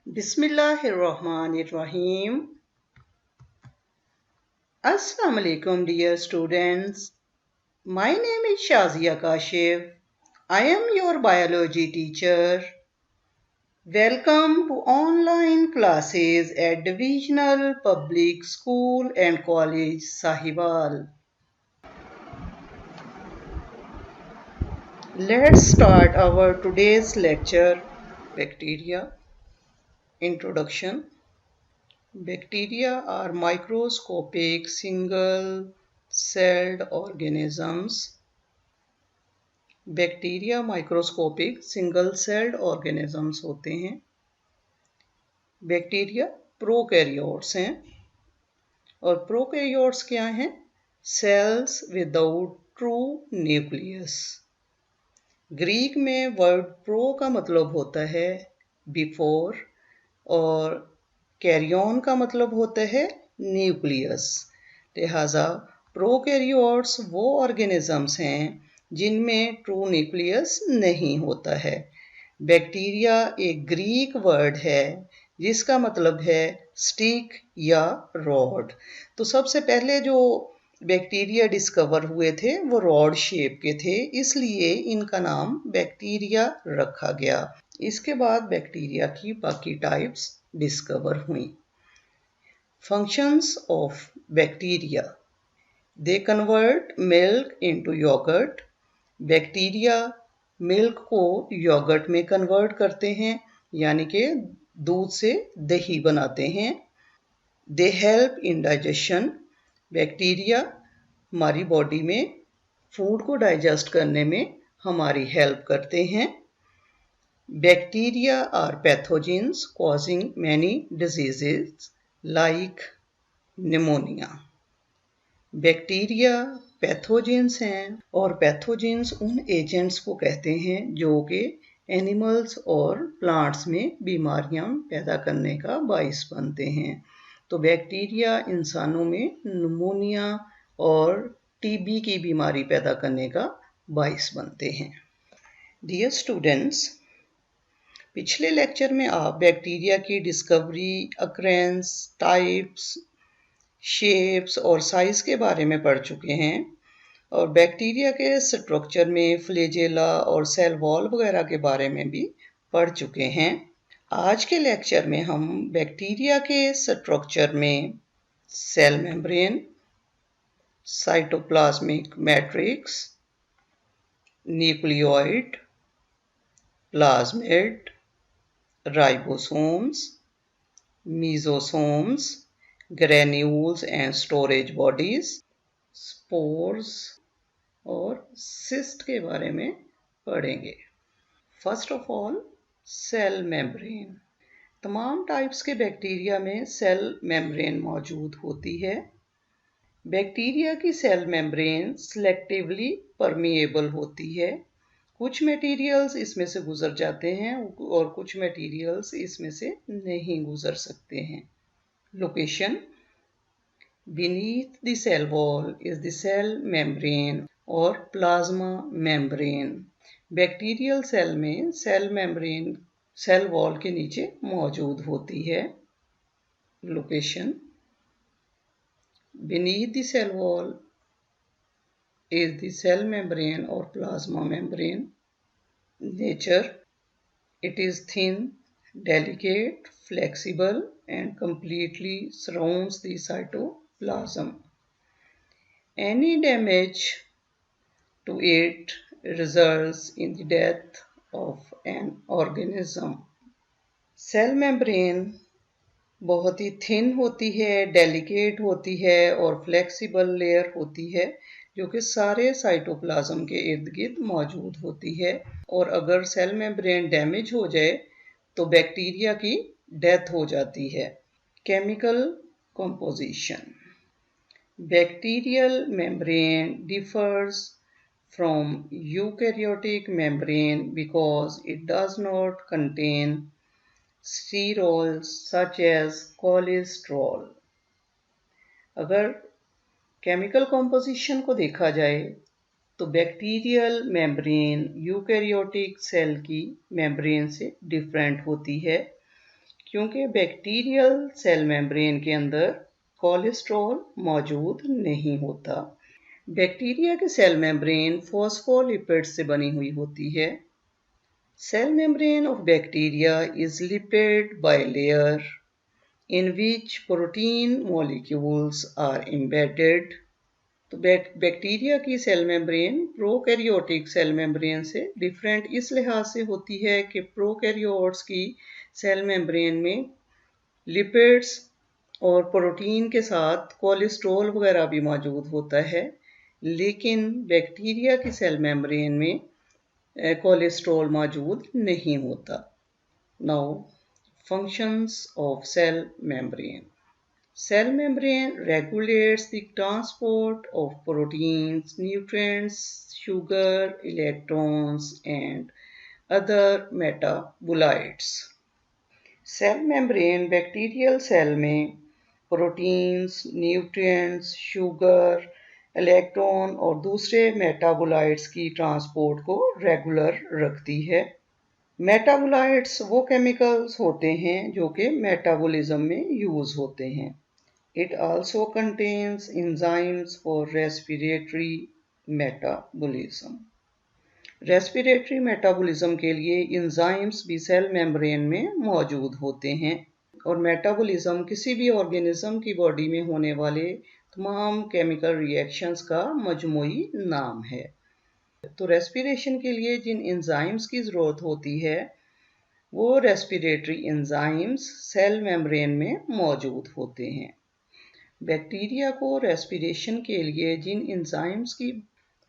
Bismillahirrahmanirrahim. Assalamu alaikum, dear students. My name is Shazia Kashif. I am your biology teacher. Welcome to online classes at Divisional Public School and College, Sahiwal. Let's start our today's lecture, Bacteria. Introduction. Bacteria are microscopic single-celled organisms. Bacteria microscopic single celled organisms होते हैं। Bacteria prokaryotes हैं और prokaryotes क्या हैं? Cells without true nucleus. Greek में word pro का मतलब होता है बिफोर और कैरियन का मतलब होता है न्यूक्लियस। लिहाजा प्रोकैरियोट्स वो ऑर्गेनिजम्स हैं जिनमें ट्रू न्यूक्लियस नहीं होता है। बैक्टीरिया एक ग्रीक वर्ड है जिसका मतलब है स्टिक या रॉड। तो सबसे पहले जो बैक्टीरिया डिस्कवर हुए थे वो रॉड शेप के थे, इसलिए इनका नाम बैक्टीरिया रखा गया। इसके बाद बैक्टीरिया की बाकी टाइप्स डिस्कवर हुई। Functions of bacteria: they convert milk into yogurt. Bacteria milk को योगर्ट में कन्वर्ट करते हैं, यानी कि दूध से दही बनाते हैं। They help in digestion. Bacteria हमारी बॉडी में फूड को डाइजेस्ट करने में हमारी हेल्प करते हैं। Bacteria are pathogens causing many diseases like pneumonia. Bacteria pathogens हैं और पैथोजेंस उन एजेंट्स को कहते हैं जो कि एनिमल्स और प्लांट्स में बीमारियां पैदा करने का बाइस बनते हैं। तो बैक्टीरिया इंसानों में निमोनिया और टीबी की बीमारी पैदा करने का बाइस बनते हैं। डियर स्टूडेंट्स, पिछले लेक्चर में आप बैक्टीरिया की डिस्कवरी, अक्रेंस, टाइप्स, शेप्स और साइज के बारे में पढ़ चुके हैं और बैक्टीरिया के स्ट्रक्चर में फ्लैजेला और सेल वॉल वगैरह के बारे में भी पढ़ चुके हैं। आज के लेक्चर में हम बैक्टीरिया के स्ट्रक्चर में cell membrane, cytoplasmic matrix, nucleoid, plasmid, ribosomes, mesosomes, granules and storage bodies, spores और सिस्ट के बारे में पढ़ेंगे। First of all, cell membrane. तमाम टाइप्स के बैक्टीरिया में सेल मेम्ब्रेन मौजूद होती है। बैक्टीरिया की सेल मेम्ब्रेन सिलेक्टिवली परमिएबल होती है। कुछ मटेरियल्स इसमें से गुजर जाते हैं और कुछ मटेरियल्स इसमें से नहीं गुजर सकते हैं। Location: beneath the cell wall is the cell membrane और प्लाज्मा मेम्ब्रेन। बैक्टीरियल सेल में सेल मेम्ब्रेन सेल वॉल के नीचे मौजूद होती है। Location: beneath the cell wall is the cell membrane or plasma membrane. Nature: it is thin, delicate, flexible and completely surrounds the cytoplasm. Any damage to it results in the death of an organism. Cell membrane बहुत ही thin होती है, delicate होती है और flexible layer होती है जो कि सारे साइटोप्लाज्म के इर्द गिर्द मौजूद होती है। और अगर सेल मेम्ब्रेन डैमेज हो जाए तो बैक्टीरिया की डेथ हो जाती है। Chemical composition: bacterial membrane differs from eukaryotic membrane because it does not contain sterols such as cholesterol. अगर केमिकल कॉम्पोजिशन को देखा जाए तो बैक्टीरियल मेम्ब्रेन यूकैरियोटिक सेल की मेम्ब्रेन से डिफरेंट होती है क्योंकि बैक्टीरियल सेल मेम्ब्रेन के अंदर कोलेस्ट्रॉल मौजूद नहीं होता। बैक्टीरिया की सेल मेम्ब्रेन फॉस्फोलिपिड्स से बनी हुई होती है। Cell membrane of bacteria is lipid bilayer in which protein molecules are embedded. तो बैक्टीरिया की cell membrane prokaryotic cell membrane से डिफरेंट इस लिहाज से होती है कि प्रोकैरियोट्स की सेल मेम्ब्रेन में लिपिड्स और प्रोटीन के साथ कोलेस्ट्रॉल वगैरह भी मौजूद होता है, लेकिन बैक्टीरिया की सेल मेम्ब्रेन में कोलेस्ट्रॉल मौजूद नहीं होता। Now, functions of cell membrane. Cell membrane regulates the transport of proteins, nutrients, sugar, electrons, and other metabolites. Cell membrane bacterial cell में प्रोटीन्स, न्यूट्रिएंट्स, शुगर, इलेक्ट्रॉन और दूसरे मेटाबोलाइट्स की transport को regular रखती है। मेटाबोलाइट्स वो केमिकल्स होते हैं जो कि मेटाबॉलिज्म में यूज होते हैं। It also contains enzymes for respiratory metabolism. Respiratory metabolism के लिए एंजाइम्स भी सेल मेम्ब्रेन में मौजूद होते हैं और मेटाबॉलिज्म किसी भी ऑर्गेनिज्म की बॉडी में होने वाले तमाम केमिकल रिएक्शंस का मजमूई नाम है। तो रेस्पिरेशन के लिए जिन एंजाइम्स की ज़रूरत होती है वो रेस्पिरेटरी एंजाइम्स सेल मेम्ब्रेन में मौजूद होते हैं। बैक्टीरिया को रेस्पिरेशन के लिए जिन एंजाइम्स की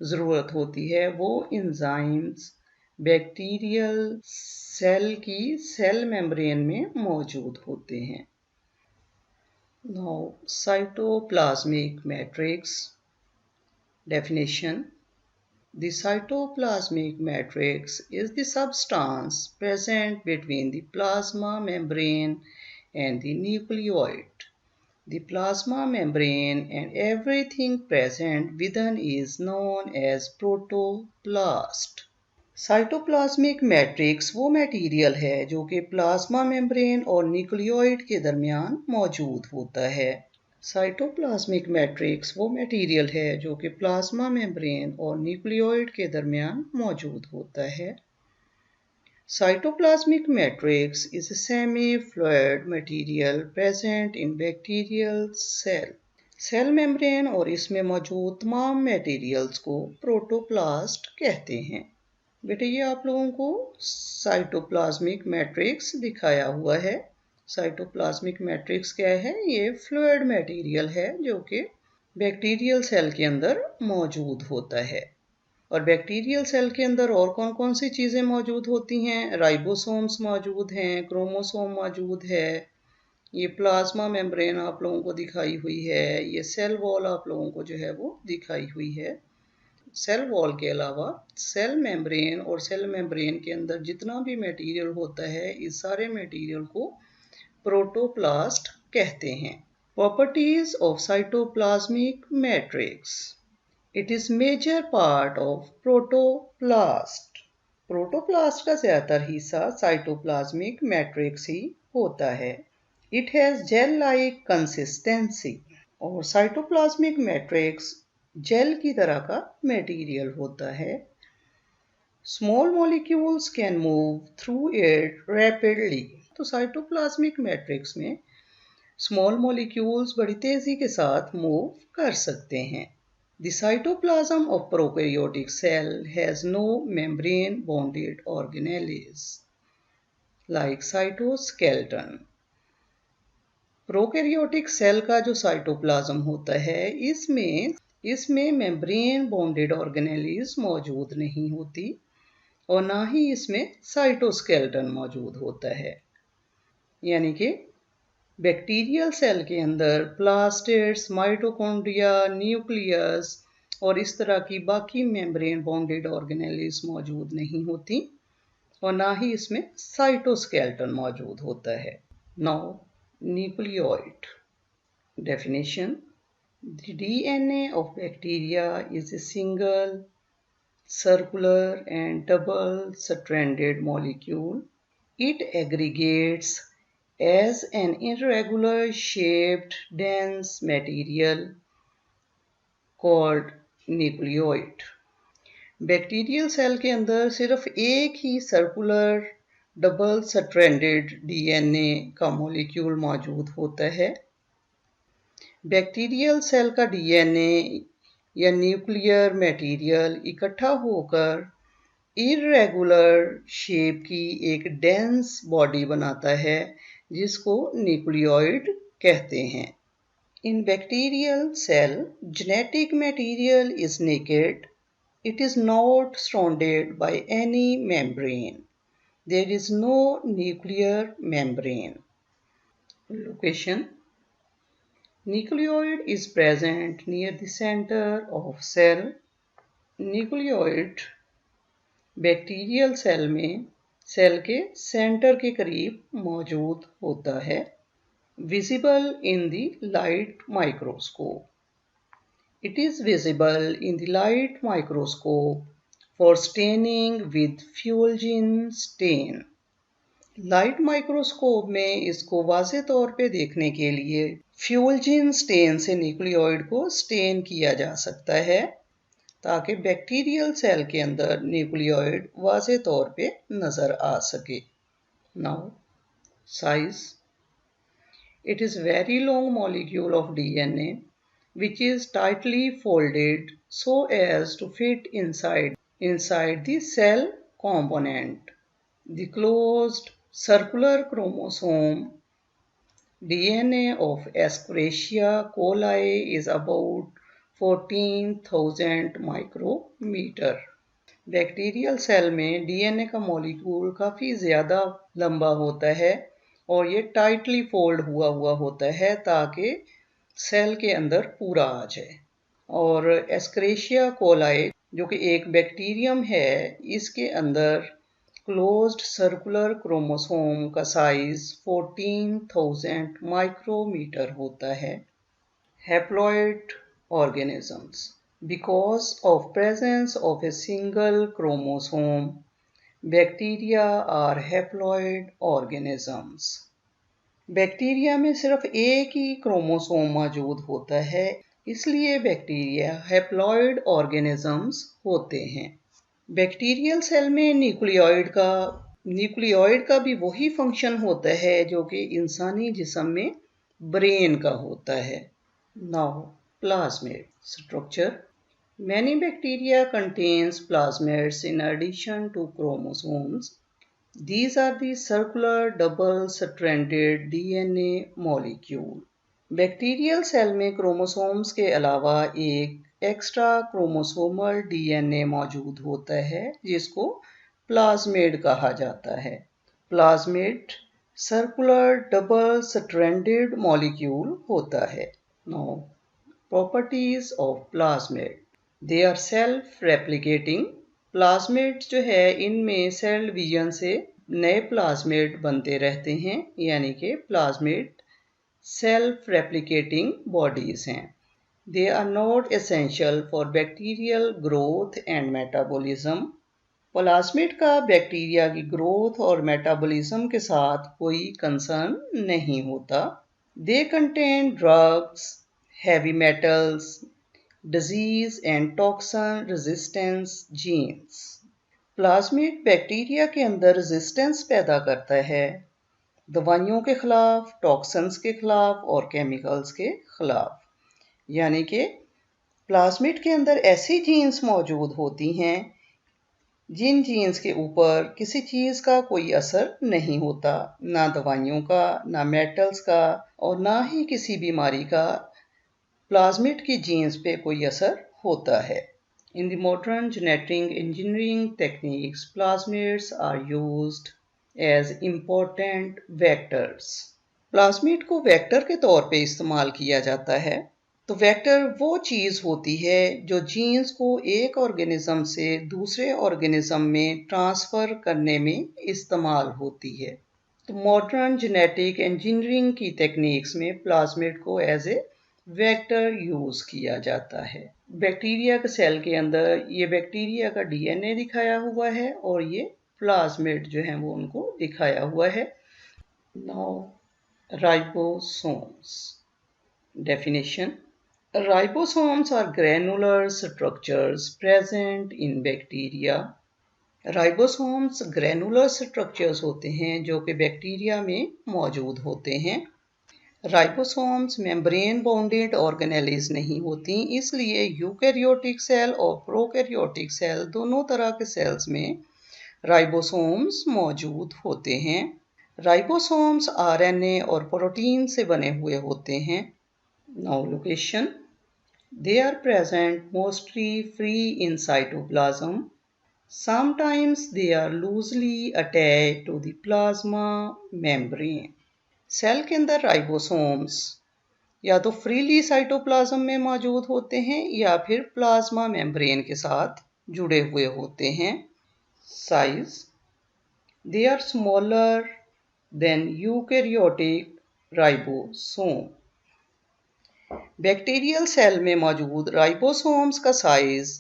ज़रूरत होती है वो एंजाइम्स बैक्टीरियल सेल की सेल मेम्ब्रेन में मौजूद होते हैं। Now, cytoplasmic matrix definition. The cytoplasmic matrix is the substance present between the plasma membrane and the nucleoid. The plasma membrane and everything present within is known as protoplast. Cytoplasmic matrix वो material है जो कि plasma membrane और nucleoid के दरमियान मौजूद होता है। साइटोप्लाज्मिक मैट्रिक्स वो मटेरियल है जो कि प्लाज्मा मेम्ब्रेन और न्यूक्लियोइड के दरमियान मौजूद होता है। Cytoplasmic matrix is a semi-fluid material present in bacterial cell. Cell membrane और इसमें मौजूद तमाम मटेरियल्स को प्रोटोप्लास्ट कहते हैं। बेटे ये आप लोगों को साइटोप्लाज्मिक मैट्रिक्स दिखाया हुआ है। साइटोप्लाज्मिक मैट्रिक्स क्या है? ये फ्लूइड मटेरियल है जो कि बैक्टीरियल सेल के अंदर मौजूद होता है। और बैक्टीरियल सेल के अंदर और कौन कौन सी चीज़ें मौजूद होती हैं? राइबोसोम्स मौजूद हैं, क्रोमोसोम मौजूद है, ये प्लाज्मा मेम्ब्रेन आप लोगों को दिखाई हुई है, ये सेल वॉल आप लोगों को जो है वो दिखाई हुई है। सेल वॉल के अलावा सेल मेम्ब्रेन और सेल मेम्ब्रेन के अंदर जितना भी मटेरियल होता है इस सारे मटेरियल को प्रोटोप्लास्ट कहते हैं। Properties of cytoplasmic matrix. It is major part of protoplast. Protoplast का ज़्यादातर हिस्सा साइटोप्लाज्मिक मैट्रिक्स ही होता है। It has gel-like consistency. और साइटोप्लाज्मिक मैट्रिक्स जेल की तरह का मटेरियल होता है। Small molecules can move through it rapidly. तो साइटोप्लाज्मिक मैट्रिक्स में स्मॉल मॉलिक्यूल्स बड़ी तेज़ी के साथ मूव कर सकते हैं। The cytoplasm of prokaryotic cell has no membrane-bonded organelles like cytoskeleton. Prokaryotic cell का जो साइटोप्लाज्म होता है इसमें मेम्ब्रेन बॉन्डेड ऑर्गेनेल्स मौजूद नहीं होती और ना ही इसमें साइटोस्केलेटन मौजूद होता है। यानी कि बैक्टीरियल सेल के अंदर प्लास्टिड्स, माइटोकॉन्ड्रिया, न्यूक्लियस और इस तरह की बाकी मेम्ब्रेन बॉन्डेड ऑर्गेनेल्स मौजूद नहीं होती और ना ही इसमें साइटोस्केलेटन मौजूद होता है। Now nucleoid definition. The DNA of bacteria is a single, circular and double-stranded molecule. It aggregates as an irregular shaped dense material called nucleoid. Bacterial cell के अंदर सिर्फ एक ही सर्कुलर डबल स्ट्रैंडेड डीएनए का molecule मौजूद होता है। Bacterial cell का डीएनए या न्यूक्लियर मटेरियल इकट्ठा होकर इररेगुलर शेप की एक डेंस बॉडी बनाता है जिसको न्यूक्लियोइड कहते हैं। In bacterial cell, genetic material is naked. It is not surrounded by any membrane. There is no nuclear membrane. Location: nucleoid is present near the center of cell. Nucleoid bacterial cell में cell के centre के करीब मौजूद होता है। Visible in the light microscope. It is visible in the light microscope for staining with Fulgin stain. Light microscope में इसको वाज़े तौर पे देखने के लिए फ्यूल्जिन स्टेन से न्यूक्लियोइड को स्टेन किया जा सकता है ताकि बैक्टीरियल सेल के अंदर न्यूक्लियोइड वाज़े तौर पे नज़र आ सके। Now size: It is very long molecule of DNA which is tightly folded so as to fit inside the cell component. The closed circular chromosome DNA of Escherichia coli is about 14,000 micrometer. Bacterial cell में DNA का molecule काफ़ी ज़्यादा लंबा होता है और ये tightly fold हुआ होता है ताकि सेल के अंदर पूरा आ जाए। और एस्क्रेशिया कोलाई जो कि एक बैक्टीरियम है, इसके अंदर क्लोज्ड सर्कुलर क्रोमोसोम का साइज 14,000 माइक्रोमीटर होता है। Haploid organisms: because of presence of a single chromosome, bacteria are haploid organisms. Bacteria में सिर्फ एक ही क्रोमोसोम मौजूद होता है, इसलिए बैक्टीरिया हैप्लॉइड ऑर्गेनिजम्स होते हैं। बैक्टीरियल सेल में न्यूक्लियोइड का भी वही फंक्शन होता है जो कि इंसानी जिस्म में ब्रेन का होता है। Now plasmid structure: Many bacteria contains plasmids in addition to chromosomes. These are the circular double-stranded DNA molecule. Bacterial cell में क्रोमोसोम्स के अलावा एक एक्स्ट्रा क्रोमोसोमल डीएनए मौजूद होता है जिसको प्लाज्मिड कहा जाता है। Plasmid circular double stranded molecule होता है। Now, properties of plasmid. They are self replicating. Plasmid जो है इनमें सेल डिवीजन से नए प्लाज्मिड बनते रहते हैं, यानी कि प्लाज्मिड सेल्फ रेप्लिकेटिंग बॉडीज हैं। They are not essential for bacterial growth and metabolism. Plasmid का बैक्टीरिया की ग्रोथ और मेटाबॉलिज्म के साथ कोई कंसर्न नहीं होता। They contain drugs, heavy metals, disease and toxin resistance genes. Plasmid bacteria के अंदर रेजिस्टेंस पैदा करता है दवाइयों के खिलाफ, टॉक्सिन्स के खिलाफ और केमिकल्स के खिलाफ। यानी कि प्लाज्मिड के अंदर ऐसी जीन्स मौजूद होती हैं जिन जीन्स के ऊपर किसी चीज़ का कोई असर नहीं होता, ना दवाइयों का, ना मेटल्स का और ना ही किसी बीमारी का प्लाज्मिड की जीन्स पे कोई असर होता है। In the modern genetic engineering techniques, plasmids are used as important vectors. Plasmid को वेक्टर के तौर पे इस्तेमाल किया जाता है। तो वेक्टर वो चीज़ होती है जो जीन्स को एक ऑर्गेनिज्म से दूसरे ऑर्गेनिज्म में ट्रांसफ़र करने में इस्तेमाल होती है। तो मॉडर्न जेनेटिक इंजीनियरिंग की टेक्निक्स में प्लाज्मिड को एज ए वेक्टर यूज़ किया जाता है। बैक्टीरिया के सेल के अंदर ये बैक्टीरिया का डीएनए दिखाया हुआ है और ये प्लाज्मिड जो है वो उनको दिखाया हुआ है। Now Ribosomes. Definition. Ribosomes are granular structures present in bacteria. Ribosomes granular structures होते हैं जो कि बैक्टीरिया में मौजूद होते हैं। राइबोसोम्स मेम्ब्रेन बाउंडेड ऑर्गेनेल्स नहीं होती, इसलिए यूकैरियोटिक सेल और प्रोकैरियोटिक सेल दोनों तरह के सेल्स में राइबोसोम्स मौजूद होते हैं। राइबोसोम्स आरएनए और प्रोटीन से बने हुए होते हैं। Now location, they are present mostly free in cytoplasm. Sometimes they are loosely attached to the plasma membrane. Cell के अंदर राइबोसोम्स या तो फ्रीली साइटोप्लाज्म में मौजूद होते हैं या फिर प्लाज्मा मेम्ब्रेन के साथ जुड़े हुए होते हैं। Size, they are smaller than eukaryotic ribosome. Bacterial cell में मौजूद राइबोसोम्स का साइज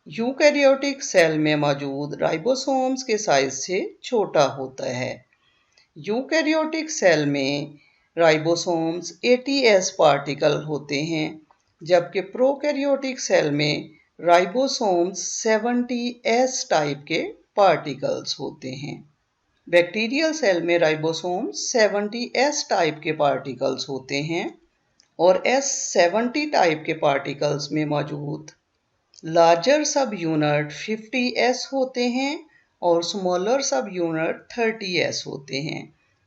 यूकैरियोटिक सेल में मौजूद राइबोसोम्स के साइज से छोटा होता है। यूकैरियोटिक सेल में राइबोसोम्स ATS पार्टिकल होते हैं, जबकि प्रोकैरियोटिक सेल में राइबोसोम्स 70S टाइप के पार्टिकल्स होते हैं। बैक्टीरियल सेल में राइबोसोम्स 70S टाइप के पार्टिकल्स होते हैं और S70 टाइप के पार्टिकल्स में मौजूद लार्जर सब यूनिट 50S होते हैं और स्मॉलर सब यूनिट 30S होते हैं।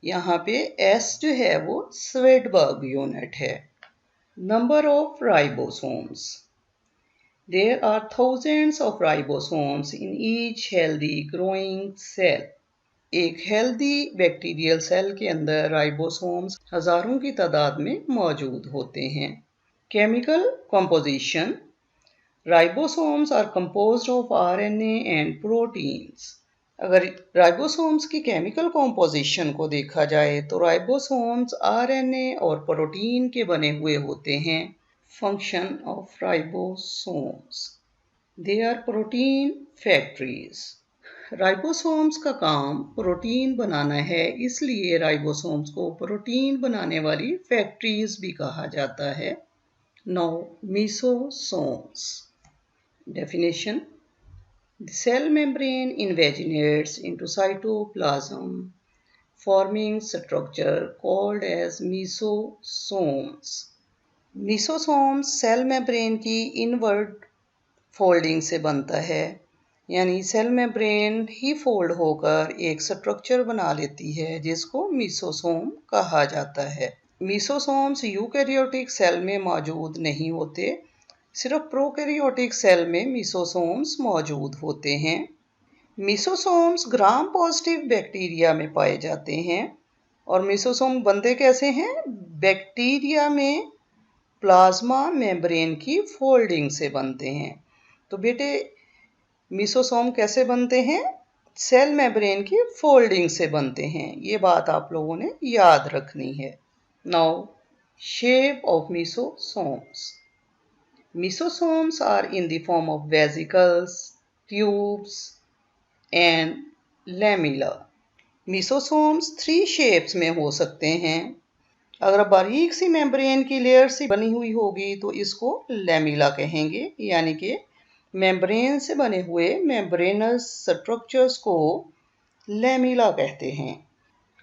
यहाँ पे S जो है वो स्वेडबर्ग यूनिट है। Number of ribosomes, there are thousands of ribosomes in each healthy growing cell. एक हेल्दी बैक्टीरियल सेल के अंदर राइबोसोम्स हजारों की तादाद में मौजूद होते हैं। Chemical composition, ribosomes are composed of RNA and proteins. अगर राइबोसोम्स की केमिकल कॉम्पोजिशन को देखा जाए तो राइबोसोम्स RNA और प्रोटीन के बने हुए होते हैं। Function of ribosomes, they are protein factories. Ribosomes का काम प्रोटीन बनाना है, इसलिए राइबोसोम्स को प्रोटीन बनाने वाली फैक्ट्रीज भी कहा जाता है। Now मेसोसोम्स। Definition, the cell membrane invaginates into cytoplasm, forming structure called as mesosomes. Mesosomes cell membrane की इनवर्ड फोल्डिंग से बनता है, यानी सेल मेम्ब्रेन ही फोल्ड होकर एक स्ट्रक्चर बना लेती है जिसको मीसोसोम कहा जाता है। मीसोसोम्स यूकैरियोटिक सेल में मौजूद नहीं होते, सिर्फ प्रोकैरियोटिक सेल में मीसोसोम्स मौजूद होते हैं। मीसोसोम्स ग्राम पॉजिटिव बैक्टीरिया में पाए जाते हैं। और मीसोसोम बनते कैसे हैं? बैक्टीरिया में प्लाज्मा मेम्ब्रेन की फोल्डिंग से बनते हैं। तो बेटे मीसोसोम कैसे बनते हैं? सेल मेम्ब्रेन की फोल्डिंग से बनते हैं। ये बात आप लोगों ने याद रखनी है। Now shape of mesosomes. Mesosomes are in the form of vesicles, tubes and lamella. Mesosomes 3 shapes में हो सकते हैं। अगर बारीक सी मेम्ब्रेन की लेयर से बनी हुई होगी तो इसको लैमिला कहेंगे, यानी कि मेम्ब्रेन से बने हुए मेम्ब्रेनस स्ट्रक्चर्स को लैमिला कहते हैं।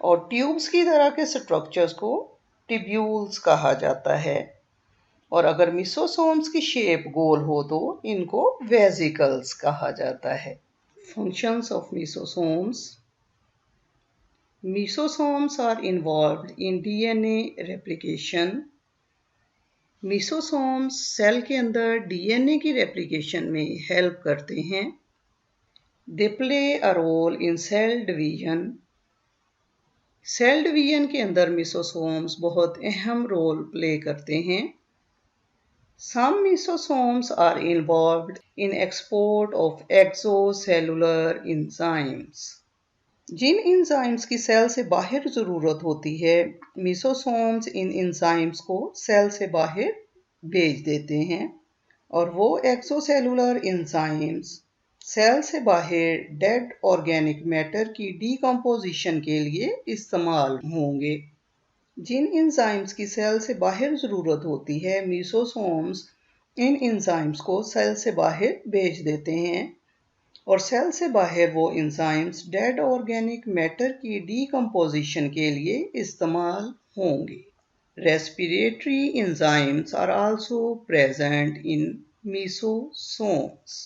और ट्यूब्स की तरह के स्ट्रक्चर्स को ट्यूब्यूल्स कहा जाता है। और अगर मीसोसोम्स की शेप गोल हो तो इनको वेसिकल्स कहा जाता है। Functions of mesosomes, mesosomes are involved in DNA replication. Mesosomes cell के अंदर DNA की रेप्लिकेशन में हेल्प करते हैं। They play a role in cell division. Cell division के अंदर मीसोसोम्स बहुत अहम रोल प्ले करते हैं। Some mesosomes are involved in export of exocellular enzymes. जिन एंजाइम्स की सेल से बाहर ज़रूरत होती है, मेसोसोम्स इन एंजाइम्स को सेल से बाहर भेज देते हैं और वो एक्सोसेलुलर एंजाइम्स सेल से बाहर डेड ऑर्गेनिक मैटर की डीकम्पोजिशन के लिए इस्तेमाल होंगे। जिन एंजाइम्स की सेल से बाहर ज़रूरत होती है, मीसोसोम्स इन एंजाइम्स को सेल से बाहर भेज देते हैं और सेल से बाहर वो एंजाइम्स डेड ऑर्गेनिक मैटर की डीकम्पोजिशन के लिए इस्तेमाल होंगे। Respiratory enzymes are also present in mesosomes.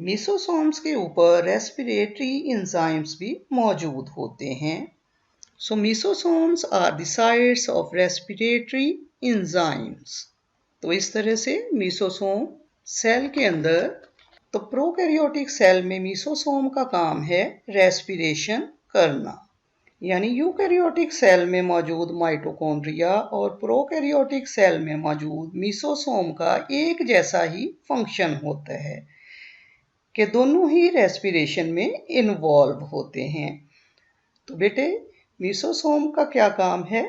Mesosomes के ऊपर रेस्पिरेटरी एंजाइम्स भी मौजूद होते हैं। So mesosomes are the sites of respiratory enzymes. तो इस तरह से मीसोसोम सेल के अंदर, तो प्रोकैरियोटिक सेल में मीसोसोम का काम है रेस्पिरेशन करना। यानी यूकैरियोटिक सेल में मौजूद माइटोकॉन्ड्रिया और प्रोकैरियोटिक सेल में मौजूद मीसोसोम का एक जैसा ही फंक्शन होता है कि दोनों ही रेस्पिरेशन में इन्वॉल्व होते हैं। तो बेटे, मीसोसोम का क्या काम है?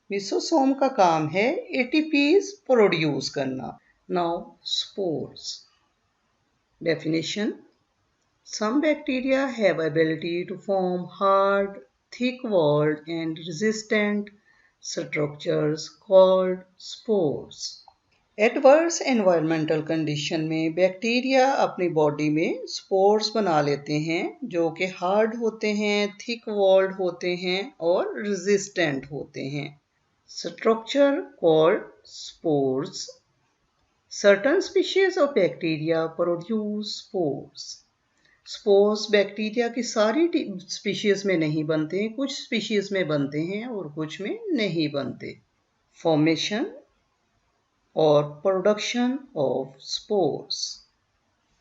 मीसोसोम का काम है एटीपीज प्रोड्यूस करना। Now spores definition. Some bacteria have ability to form hard, thick-walled and resistant structures called spores. Adverse environmental condition में बैक्टीरिया अपनी बॉडी में स्पोर्स बना लेते हैं जो कि हार्ड होते हैं, थिक वॉल्ड होते हैं और रेजिस्टेंट होते हैं। Structure called spores. Certain species of bacteria produce spores. Spores bacteria की सारी स्पीशीज में नहीं बनते, कुछ स्पीशीज में बनते हैं और कुछ में नहीं बनते। Formation or production of spores.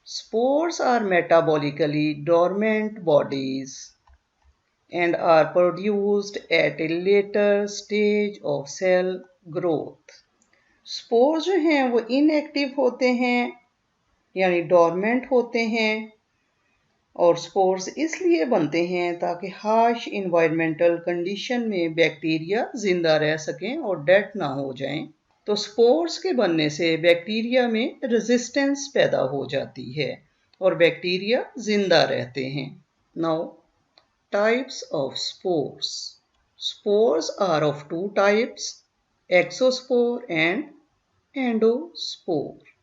Spores are metabolically dormant bodies and are produced at a later stage of cell growth. Spores जो हैं वो inactive होते हैं यानी dormant होते हैं और स्पोर्स इसलिए बनते हैं ताकि हार्श इन्वायरमेंटल कंडीशन में बैक्टीरिया जिंदा रह सकें और डेड ना हो जाएं। तो स्पोर्स के बनने से बैक्टीरिया में रेजिस्टेंस पैदा हो जाती है और बैक्टीरिया जिंदा रहते हैं। Now types of spores. Spores are of two types, exospore and endospore.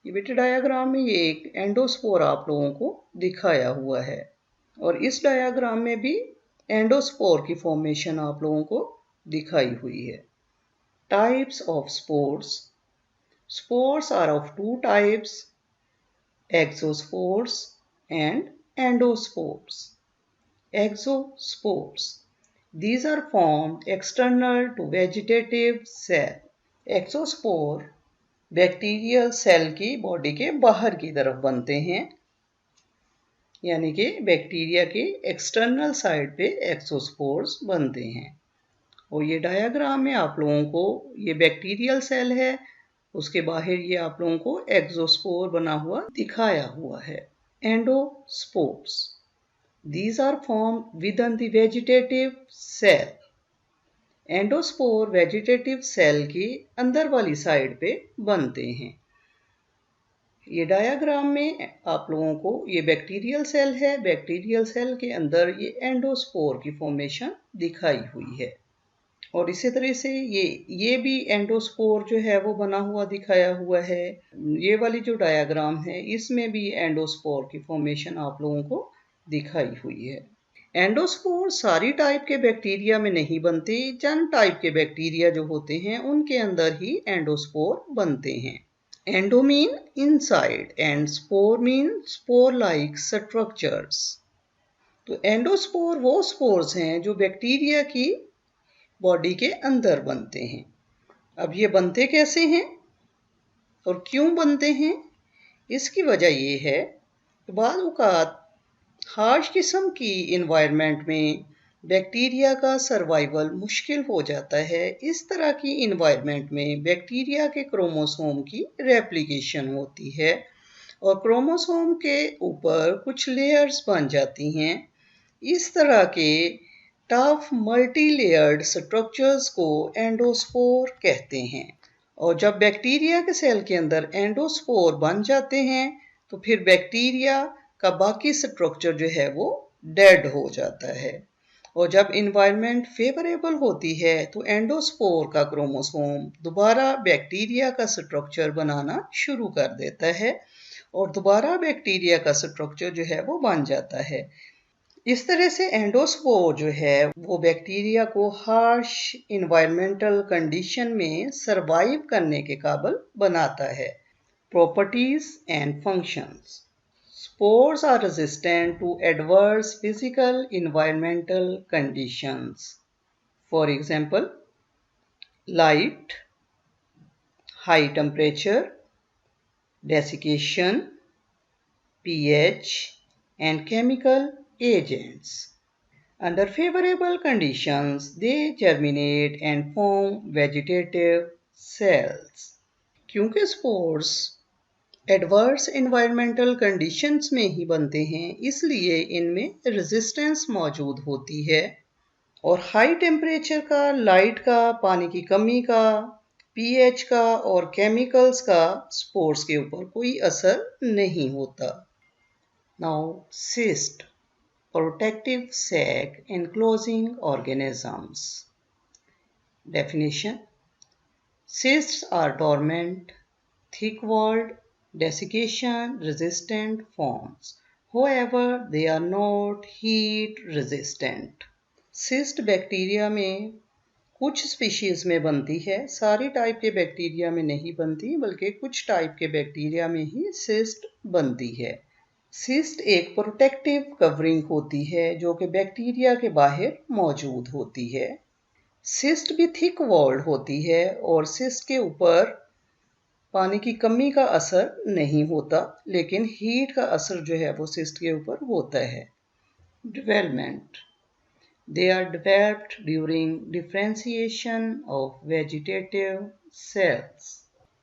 ये बेटे डायग्राम में ये एक एंडोस्पोर आप लोगों को दिखाया हुआ है और इस डायग्राम में भी एंडोस्पोर की फॉर्मेशन आप लोगों को दिखाई हुई है। Types of spores. Spores are of two types, exospores and endospores. Exospores. These are formed external to vegetative cell. Exospore bacterial cell की बॉडी के बाहर की तरफ बनते हैं, यानी कि बैक्टीरिया के एक्सटर्नल साइड पे एक्सोस्पोर्स बनते हैं। और ये डायग्राम में आप लोगों को ये बैक्टीरियल सेल है, उसके बाहर ये आप लोगों को एक्सोस्पोर बना हुआ दिखाया हुआ है। Endospores, these are formed within the vegetative cell. Endospore vegetative cell की अंदर वाली साइड पे बनते हैं। ये डायग्राम में आप लोगों को ये बैक्टीरियल सेल है, बैक्टीरियल सेल के अंदर ये एंडोस्पोर की फॉर्मेशन दिखाई हुई है। और इसी तरह से ये भी एंडोस्पोर जो है वो बना हुआ दिखाया हुआ है। ये वाली जो डायग्राम है इसमें भी एंडोस्पोर की फॉर्मेशन आप लोगों को दिखाई हुई है। एंडोस्पोर सारी टाइप के बैक्टीरिया में नहीं बनते, चंद टाइप के बैक्टीरिया जो होते हैं उनके अंदर ही एंडोस्पोर बनते हैं। Endo mean inside and spore mean spore like structures. तो एंडोस्पोर वो स्पोर्स हैं जो बैक्टीरिया की बॉडी के अंदर बनते हैं। अब ये बनते कैसे हैं और क्यों बनते हैं? इसकी वजह ये है कि बाद औक़ात हार्श किस्म की इन्वायरमेंट में बैक्टीरिया का सर्वाइवल मुश्किल हो जाता है। इस तरह की इन्वायरमेंट में बैक्टीरिया के क्रोमोसोम की रेप्लिकेशन होती है और क्रोमोसोम के ऊपर कुछ लेयर्स बन जाती हैं। इस तरह के टफ मल्टी लेयर्ड स्ट्रक्चर्स को एंडोस्पोर कहते हैं। और जब बैक्टीरिया के सेल के अंदर एंडोस्पोर बन जाते हैं तो फिर बैक्टीरिया का बाकी स्ट्रक्चर जो है वो डेड हो जाता है और जब इन्वायरमेंट फेवरेबल होती है तो एंडोस्पोर का क्रोमोसोम दोबारा बैक्टीरिया का स्ट्रक्चर बनाना शुरू कर देता है और दोबारा बैक्टीरिया का स्ट्रक्चर जो है वो बन जाता है। इस तरह से एंडोस्पोर जो है वो बैक्टीरिया को हार्श इन्वायरमेंटल कंडीशन में सरवाइव करने के काबिल बनाता है। Properties and functions. Spores are resistant to adverse physical environmental conditions. For example, light, high temperature, desiccation, pH, and chemical agents. Under favorable conditions, they germinate and form vegetative cells. क्योंकि spores adverse environmental conditions में ही बनते हैं, इसलिए इनमें resistance मौजूद होती है और हाई टेम्परेचर का, लाइट का, पानी की कमी का, पीएच का और केमिकल्स का स्पोर्स के ऊपर कोई असर नहीं होता। Now cyst, protective sac enclosing organisms. Definition: cysts are dormant, thick-walled, desiccation-resistant forms. However, they are not heat-resistant. Cyst bacteria में कुछ स्पीशीज में बनती है, सारी टाइप के बैक्टीरिया में नहीं बनती, बल्कि कुछ टाइप के बैक्टीरिया में ही सिस्ट बनती है। सिस्ट एक प्रोटेक्टिव कवरिंग होती है जो कि बैक्टीरिया के बाहर मौजूद होती है। सिस्ट भी थिक वॉल्ड होती है और सिस्ट के ऊपर पानी की कमी का असर नहीं होता, लेकिन हीट का असर जो है वो सिस्ट के ऊपर होता है। Development: they are developed during differentiation of vegetative cells.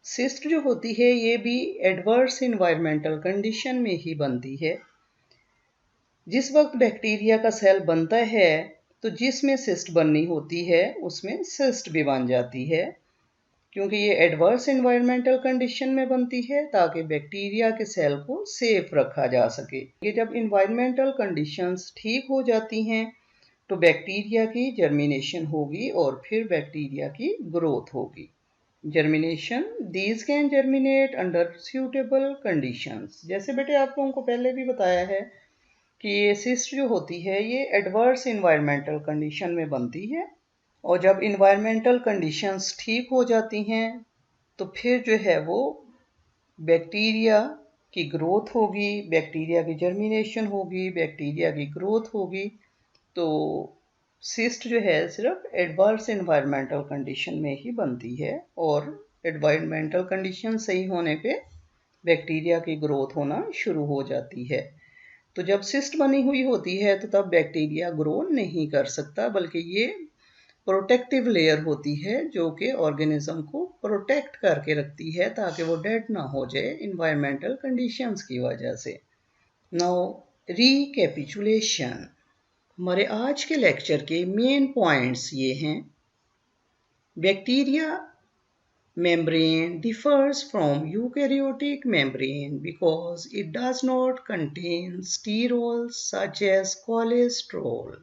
Cyst जो होती है ये भी एडवर्स इन्वायरमेंटल कंडीशन में ही बनती है। जिस वक्त बैक्टीरिया का सेल बनता है तो जिसमें सिस्ट बननी होती है उसमें सिस्ट भी बन जाती है, क्योंकि ये एडवर्स इन्वायरमेंटल कंडीशन में बनती है ताकि बैक्टीरिया के सेल को सेफ रखा जा सके। ये जब इन्वायरमेंटल कंडीशंस ठीक हो जाती हैं तो बैक्टीरिया की जर्मिनेशन होगी और फिर बैक्टीरिया की ग्रोथ होगी। Germination: these can germinate under suitable conditions. जैसे बेटे आप लोगों को पहले भी बताया है कि ये सिस्ट जो होती है ये एडवर्स इन्वायरमेंटल कंडीशन में बनती है और जब इन्वायरमेंटल कंडीशंस ठीक हो जाती हैं तो फिर जो है वो बैक्टीरिया की ग्रोथ होगी, बैक्टीरिया की जर्मिनेशन होगी, बैक्टीरिया की ग्रोथ होगी। तो सिस्ट जो है सिर्फ एडवर्स इन्वायरमेंटल कंडीशन में ही बनती है और एनवायरमेंटल कंडीशन सही होने पे बैक्टीरिया की ग्रोथ होना शुरू हो जाती है। तो जब सिस्ट बनी हुई होती है तो तब बैक्टीरिया ग्रो नहीं कर सकता, बल्कि ये प्रोटेक्टिव लेयर होती है जो कि ऑर्गेनिज्म को प्रोटेक्ट करके रखती है ताकि वो डेड ना हो जाए इन्वायरमेंटल कंडीशंस की वजह से। Now recapitulation. हमारे आज के लेक्चर के मेन पॉइंट्स ये हैं। Bacteria membrane differs from eukaryotic membrane because it does not contain sterols such as cholesterol.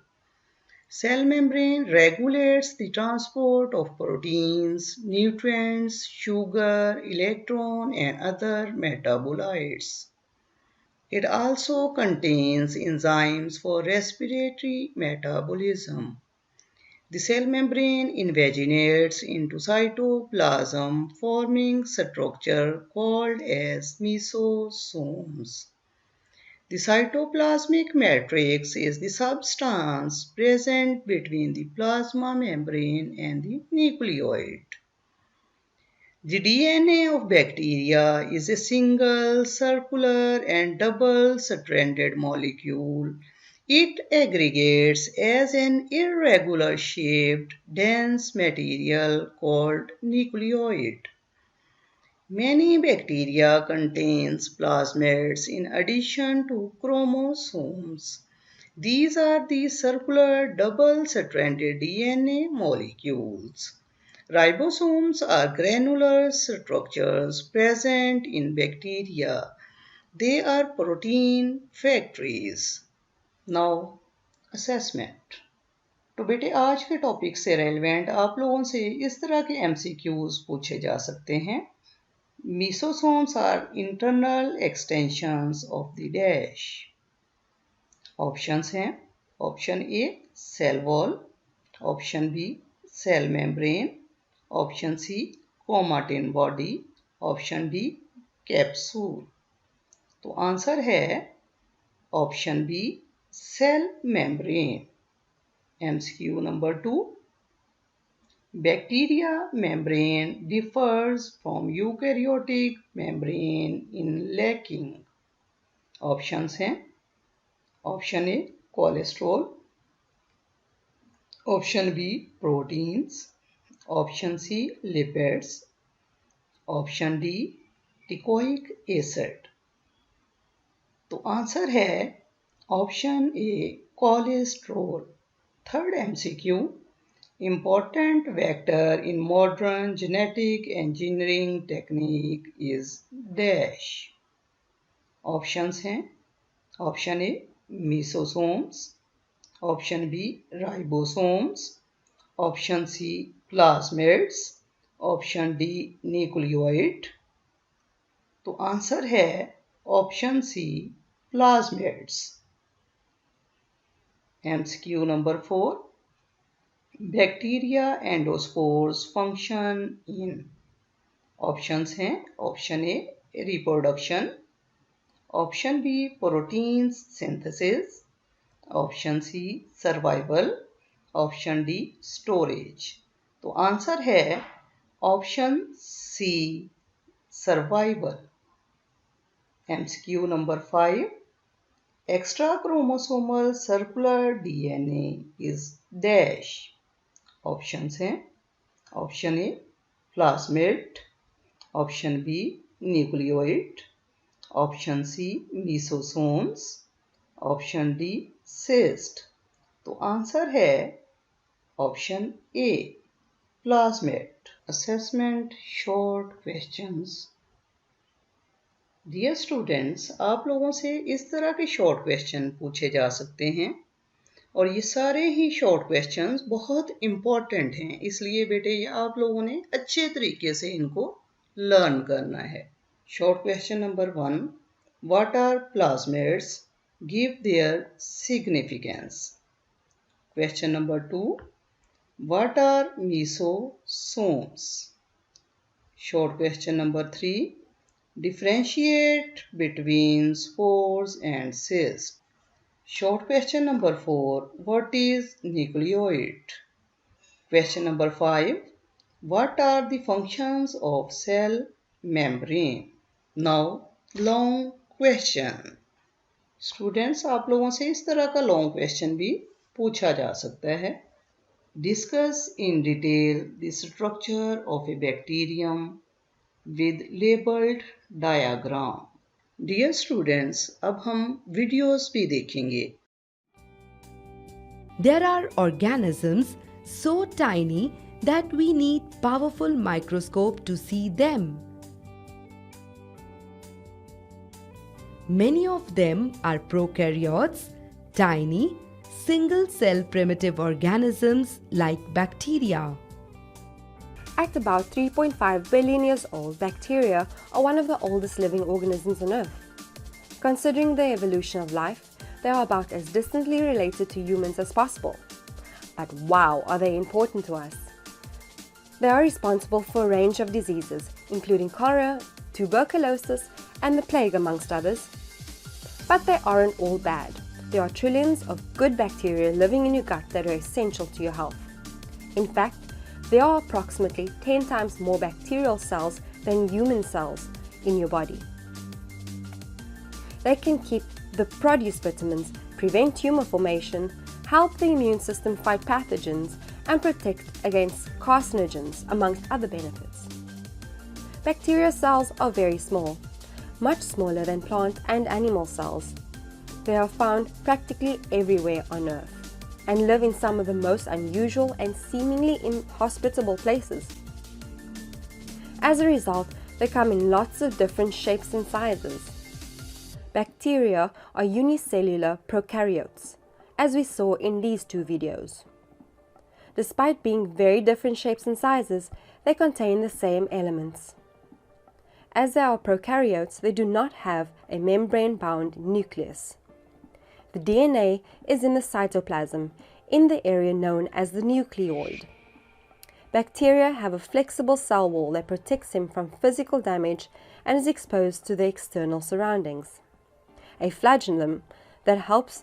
Cell membrane regulates the transport of proteins, nutrients, sugar, electron, and other metabolites. It also contains enzymes for respiratory metabolism. The cell membrane invaginates into cytoplasm, forming structure called as mesosomes. The cytoplasmic matrix is the substance present between the plasma membrane and the nucleoid. The DNA of bacteria is a single, circular, and double-stranded molecule. It aggregates as an irregular shaped, dense material called nucleoid. Many bacteria contains plasmids in addition to chromosomes. These are the circular double-stranded DNA molecules. Ribosomes are granular structures present in bacteria. They are protein factories. Now, assessment. तो बेटे आज के topic से relevant आप लोगों से इस तरह के एमसीक्यूज पूछे जा सकते हैं। Mesosomes are internal extensions of the dash. Options हैं option A cell wall, option B cell membrane, option C chromatin body, option D capsule. तो आंसर है option B cell membrane. MCQ number 2. Bacteria membrane differs from eukaryotic membrane in lacking. Options हैं option A cholesterol, option B proteins, option C lipids, option D teichoic acid. तो answer है option A cholesterol. Third MCQ, important vector in modern genetic engineering technique is dash. Options हैं option A mesosomes, option B ribosomes, option C plasmids, option D nucleoid. तो answer है option C plasmids। MCQ number 4. Bacteria endospores function in. Options हैं option A reproduction, option B protein synthesis, option C survival, option D storage. तो answer है option C survival. MCQ number 5. Extra chromosomal circular DNA is dash. Options हैं option A plasmid, option B nucleoid, option C mesosomes, option D cyst. तो answer है option A plasmid. Assessment short questions. Dear students, आप लोगों से इस तरह के short question पूछे जा सकते हैं और ये सारे ही शॉर्ट क्वेश्चंस बहुत इम्पॉर्टेंट हैं, इसलिए बेटे ये आप लोगों ने अच्छे तरीके से इनको लर्न करना है। Short question number 1, what are plasmids, give their significance. Question number 2, what are mesosomes. Short question number 3, differentiate between spores and cysts. Short question number 4, what is nucleoid? Question number 5, what are the functions of cell membrane? Now long question. Students, आप लोगों से इस तरह का long question भी पूछा जा सकता है। Discuss in detail the structure of a bacterium with labeled diagram. Dear students, अब हम वीडियोस भी देखेंगे। There are organisms so tiny that we need powerful microscope to see them. Many of them are prokaryotes, tiny, single-cell primitive organisms like bacteria. At about 3.5 billion years old, bacteria are one of the oldest living organisms on Earth. Considering the evolution of life, they are about as distantly related to humans as possible. But wow, are they important to us! They are responsible for a range of diseases, including cholera, tuberculosis, and the plague, amongst others. But they aren't all bad. There are trillions of good bacteria living in your gut that are essential to your health. In fact, there are approximately 10 times more bacterial cells than human cells in your body. They can keep the produce vitamins, prevent tumor formation, help the immune system fight pathogens, and protect against carcinogens, amongst other benefits. Bacteria cells are very small, much smaller than plant and animal cells. They are found practically everywhere on Earth and live in some of the most unusual and seemingly inhospitable places. As a result, they come in lots of different shapes and sizes. Bacteria are unicellular prokaryotes, as we saw in these two videos. Despite being very different shapes and sizes, they contain the same elements. As they are prokaryotes, they do not have a membrane-bound nucleus. The DNA is in the cytoplasm, in the area known as the nucleoid. Bacteria have a flexible cell wall that protects them from physical damage and is exposed to the external surroundings. A flagellum that helps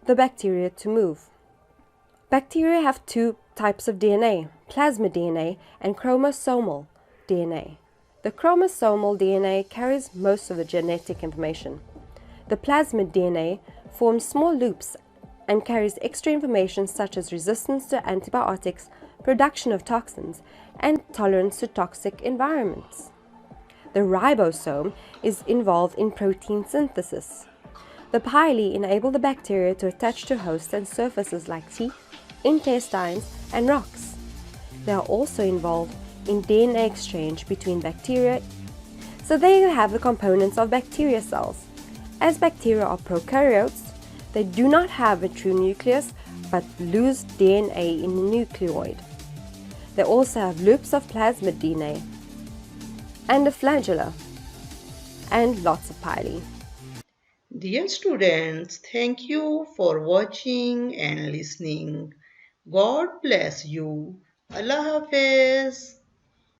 the bacteria to move. Bacteria have two types of DNA, plasmid DNA and chromosomal DNA. The chromosomal DNA carries most of the genetic information. The plasmid DNA forms small loops and carries extra information such as resistance to antibiotics, production of toxins, and tolerance to toxic environments. The ribosome is involved in protein synthesis. The pili enable the bacteria to attach to hosts and surfaces like teeth, intestines, and rocks. They are also involved in DNA exchange between bacteria. So there you have the components of bacteria cells. As bacteria are prokaryotes, they do not have a true nucleus but lose DNA in the nucleoid. They also have loops of plasmid DNA and a flagella and lots of pili. Dear students, thank you for watching and listening. God bless you. Allah Hafiz.